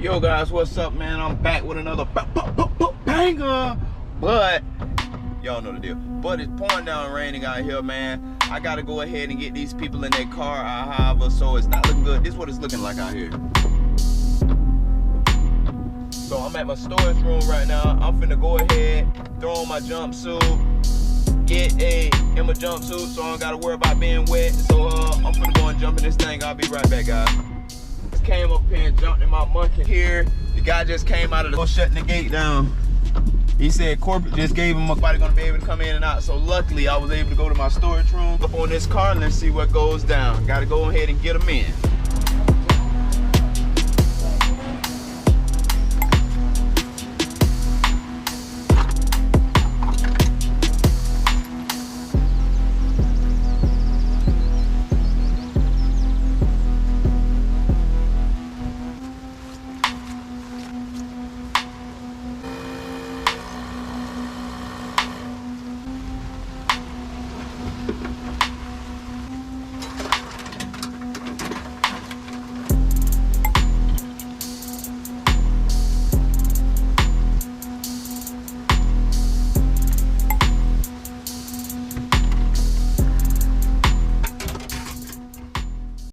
Yo guys, what's up, man? I'm back with another banger. But y'all know the deal. But it's pouring down raining out here, man. I gotta go ahead and get these people in their car, however, so it's not looking good. This is what it's looking like out here. So I'm at my storage room right now. I'm finna go ahead, throw on my jumpsuit, get in my jumpsuit so I don't gotta worry about being wet. So I'm finna go and jump in this thing. I'll be right back, guys. Came up here and jumped in my monkey here. The guy just came out of the shutting the gate down. He said corporate just gave him nobody gonna be able to come in and out. So luckily I was able to go to my storage room, up on this car, and let's see what goes down. Gotta go ahead and get him in.